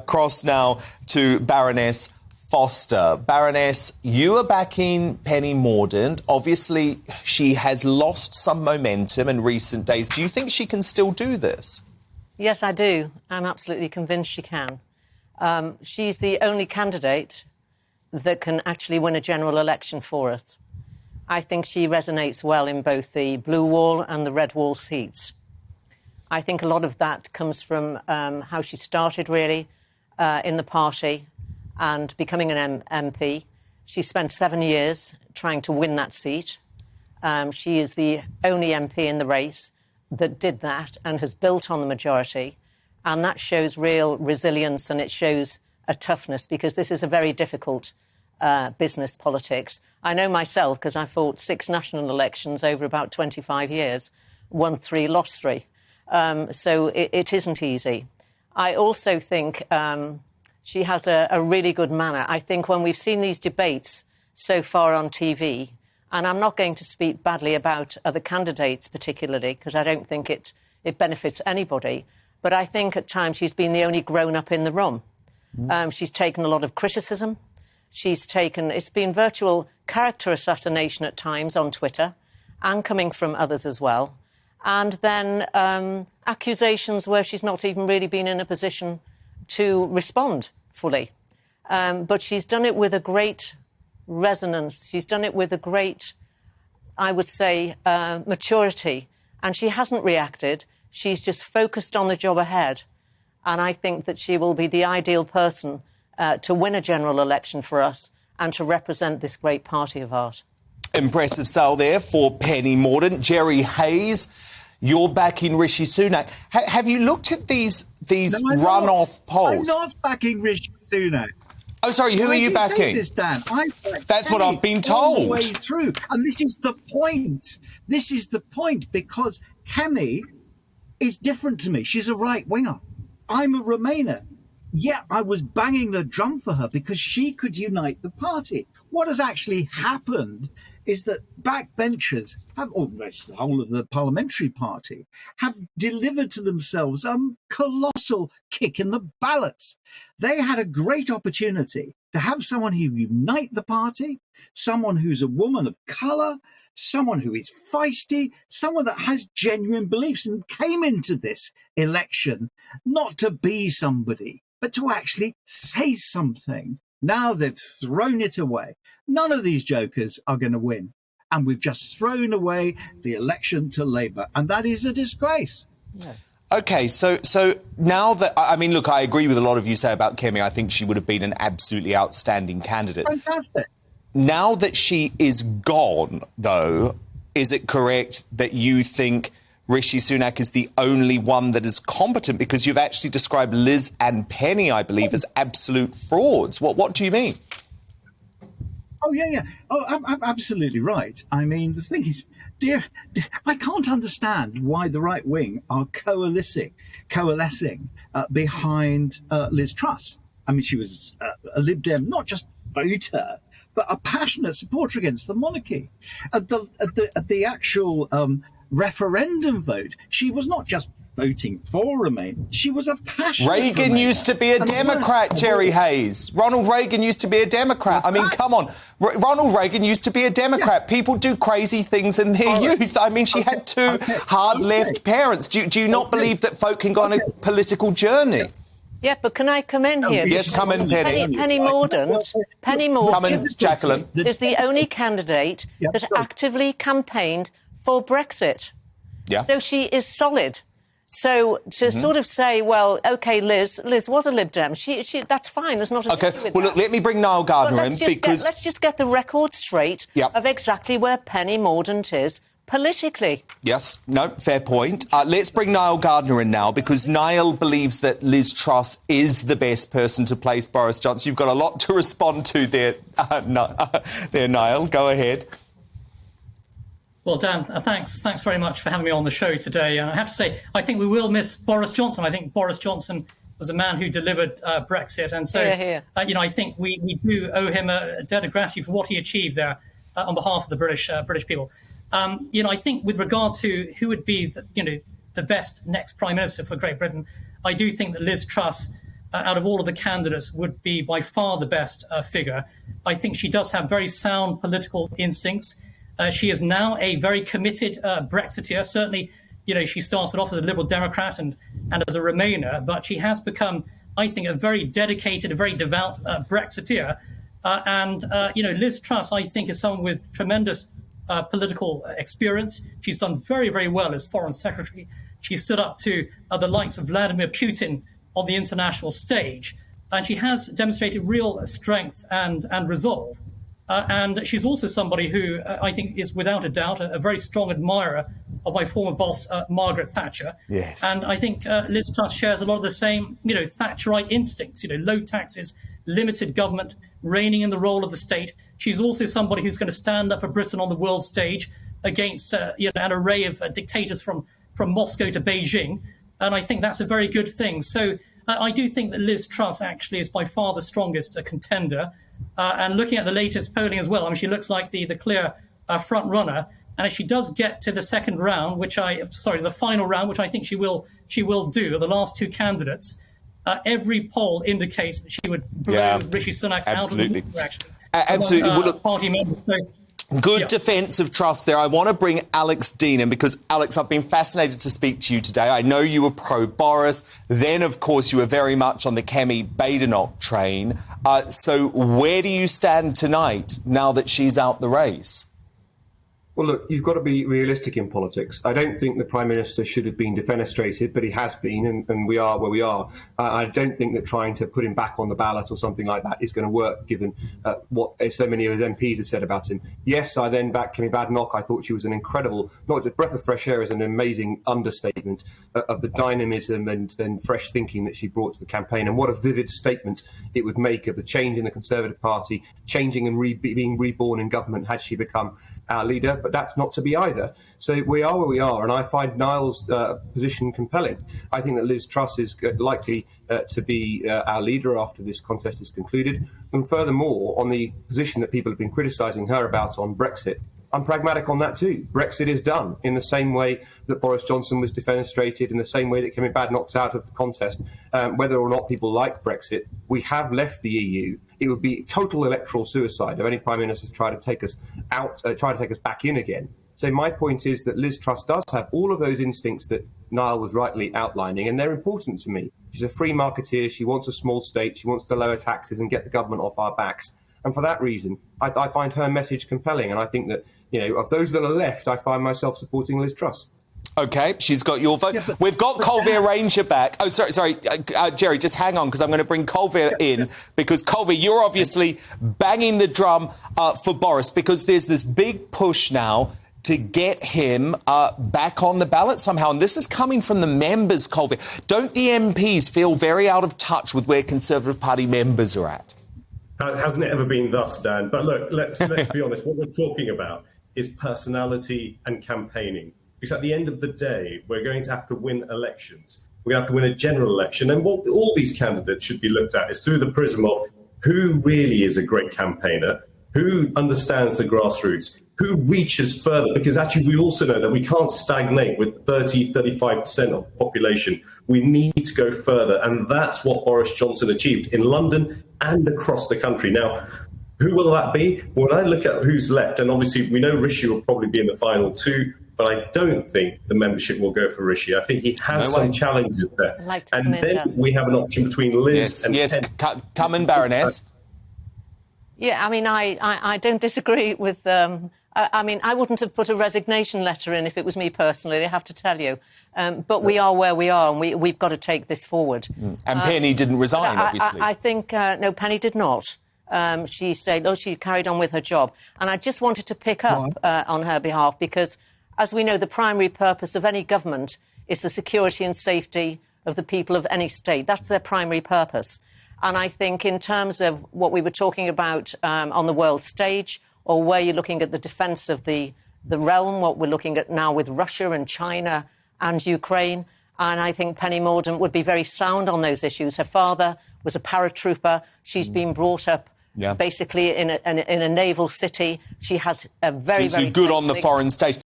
Cross now to Baroness Foster. Baroness, you are backing Penny Mordaunt. Obviously, she has lost some momentum in recent days. Do you think she can still do this? Yes, I do. I'm absolutely convinced she can. She's the only candidate that can actually win a general election for us. I think she resonates well in both the blue wall and the red wall seats. I think a lot of that comes from how she started, really, in the party and becoming an MP. She spent 7 years trying to win that seat. She is the only MP in the race that did that and has built on the majority. And that shows real resilience and it shows a toughness, because this is a very difficult business, politics. I know myself, because I fought 6 national elections over about 25 years, won 3, lost 3. So it isn't easy. I also think she has a really good manner. I think when we've seen these debates so far on TV, and I'm not going to speak badly about other candidates particularly, because I don't think it benefits anybody, but I think at times she's been the only grown-up in the room. She's taken a lot of criticism. It's been virtual character assassination at times on Twitter, and coming from others as well. And then accusations where she's not even really been in a position to respond fully. But she's done it with a great resonance. She's done it with a great, I would say, maturity. And she hasn't reacted. She's just focused on the job ahead. And I think that she will be the ideal person to win a general election for us and to represent this great party of ours. Impressive sell there for Penny Mordaunt. Jerry Hayes, you're backing Rishi Sunak. Have you looked at these runoff polls? I'm not backing Rishi Sunak. Oh, sorry, who are you backing? This, Dan? That's what I've been told. All the way through. And this is the point. This is the point, because Kemi is different to me. She's a right-winger. I'm a Remainer. Yeah, I was banging the drum for her because she could unite the party. What has actually happened is that backbenchers have, almost the whole of the parliamentary party, have delivered to themselves a colossal kick in the ballots. They had a great opportunity to have someone who unite the party, someone who's a woman of colour, someone who is feisty, someone that has genuine beliefs and came into this election not to be somebody, but to actually say something. Now they've thrown it away. None of these jokers are going to win. And we've just thrown away the election to Labour. And that is a disgrace. Yeah. OK, so now that, I mean, look, I agree with a lot of you say about Kemi. I think she would have been an absolutely outstanding candidate. Fantastic. Now that she is gone, though, is it correct that you think Rishi Sunak is the only one that is competent? Because you've actually described Liz and Penny, I believe, as absolute frauds. What do you mean? Oh, yeah. Oh, I'm absolutely right. I mean, the thing is, dear, I can't understand why the right wing are coalescing behind Liz Truss. I mean, she was a Lib Dem, not just voter, but a passionate supporter against the monarchy. At the actual referendum vote, she was not just voting for Remain, she was a passionate Reagan Remainer. used to be a Democrat, Jerry Hayes. Ronald Reagan used to be a Democrat. I mean, come on. Ronald Reagan used to be a Democrat. Yeah. People do crazy things in their youth. I mean, she had two hard-left parents. Do you not believe that folk can go on a political journey? Yeah. Yeah, but can I come in here? Yes, come in, Penny. Penny Mordaunt come in, Jacqueline. Is the only candidate that actively campaigned for Brexit. Yeah. So she is solid. So to sort of say, well, OK, Liz was a Lib Dem. She that's fine. There's not an issue with well, that. Look, let me bring Niall Gardner in because... let's just get the record straight of exactly where Penny Mordaunt is politically. Yes, no, fair point. Let's bring Niall Gardner in now, because Niall believes that Liz Truss is the best person to place Boris Johnson. You've got a lot to respond to there, Niall. Go ahead. Well, Dan, thanks very much for having me on the show today. And I have to say, I think we will miss Boris Johnson. I think Boris Johnson was a man who delivered Brexit. And so, I think we do owe him a debt of gratitude for what he achieved there on behalf of the British people. I think with regard to who would be, the best next Prime Minister for Great Britain, I do think that Liz Truss out of all of the candidates, would be by far the best figure. I think she does have very sound political instincts. She is now a very committed Brexiteer. Certainly, she started off as a Liberal Democrat and as a Remainer, but she has become, I think, a very dedicated, a very devout Brexiteer. Liz Truss, I think, is someone with tremendous political experience. She's done very, very well as Foreign Secretary. She stood up to the likes of Vladimir Putin on the international stage, and she has demonstrated real strength and resolve. And she's also somebody who I think is, without a doubt, a very strong admirer of my former boss, Margaret Thatcher. Yes. And I think Liz Truss shares a lot of the same, Thatcherite instincts, low taxes, limited government, reigning in the role of the state. She's also somebody who's going to stand up for Britain on the world stage against an array of dictators from Moscow to Beijing. And I think that's a very good thing. So I do think that Liz Truss actually is by far the strongest contender. And looking at the latest polling as well, she looks like the clear front runner. And if she does get to the the final round, which I think she will do, the last two candidates, every poll indicates that she would blow Rishi Sunak out of the water, actually. Absolutely. Party members. So, good defence of Truss there. I want to bring Alex Dean in because, Alex, I've been fascinated to speak to you today. I know you were pro-Boris. Then, of course, you were very much on the Badenoch train. So where do you stand tonight now that she's out the race? Well, look, you've got to be realistic in politics. I don't think the Prime Minister should have been defenestrated, but he has been, and we are where we are. I don't think that trying to put him back on the ballot or something like that is going to work, given what so many of his MPs have said about him. Yes, I then backed Badenoch. I thought she was an incredible, not just breath of fresh air is an amazing understatement of the dynamism and fresh thinking that she brought to the campaign. And what a vivid statement it would make of the change in the Conservative Party, changing and being reborn in government had she become our leader, but that's not to be either. So we are where we are, and I find Niall's position compelling. I think that Liz Truss is likely to be our leader after this contest is concluded. And furthermore, on the position that people have been criticising her about on Brexit, I'm pragmatic on that too. Brexit is done in the same way that Boris Johnson was defenestrated, in the same way that Badenoch's out of the contest. Whether or not people like Brexit, we have left the EU. It would be total electoral suicide of any Prime Minister to try to take us out, try to take us back in again. So my point is that Liz Truss does have all of those instincts that Niall was rightly outlining, and they're important to me. She's a free marketeer. She wants a small state. She wants to lower taxes and get the government off our backs. And for that reason, I find her message compelling. And I think that, of those that are left, I find myself supporting Liz Truss. OK, she's got your vote. We've got Colville Ranger back. Oh, sorry, Jerry, just hang on, because I'm going to bring Colville in, because, Colville, you're obviously banging the drum for Boris, because there's this big push now to get him back on the ballot somehow. And this is coming from the members, Colville. Don't the MPs feel very out of touch with where Conservative Party members are at? Hasn't it ever been thus, Dan? But look, let's be honest. What we're talking about is personality and campaigning. Because at the end of the day, we're going to have to win elections. We're going to have to win a general election. And what all these candidates should be looked at is through the prism of who really is a great campaigner, who understands the grassroots, who reaches further. Because actually, we also know that we can't stagnate with 35% of the population. We need to go further. And that's what Boris Johnson achieved in London and across the country. Now, who will that be? When I look at who's left, and obviously we know Rishi will probably be in the final two, but I don't think the membership will go for Rishi. I think he has some challenges there. And then we have an option between Liz and... Yes, come in, Baroness. Yeah, I don't disagree with... I wouldn't have put a resignation letter in if it was me personally, I have to tell you. But we are where we are, and we've got to take this forward. And Penny didn't resign, obviously. I think... no, Penny did not. She said, she carried on with her job. And I just wanted to pick up on her behalf because... As we know, the primary purpose of any government is the security and safety of the people of any state. That's their primary purpose. And I think in terms of what we were talking about on the world stage, or where you're looking at the defence of the realm, what we're looking at now with Russia and China and Ukraine, and I think Penny Mordaunt would be very sound on those issues. Her father was a paratrooper. She's been brought up basically in a naval city. She has a very, very good on the foreign stage.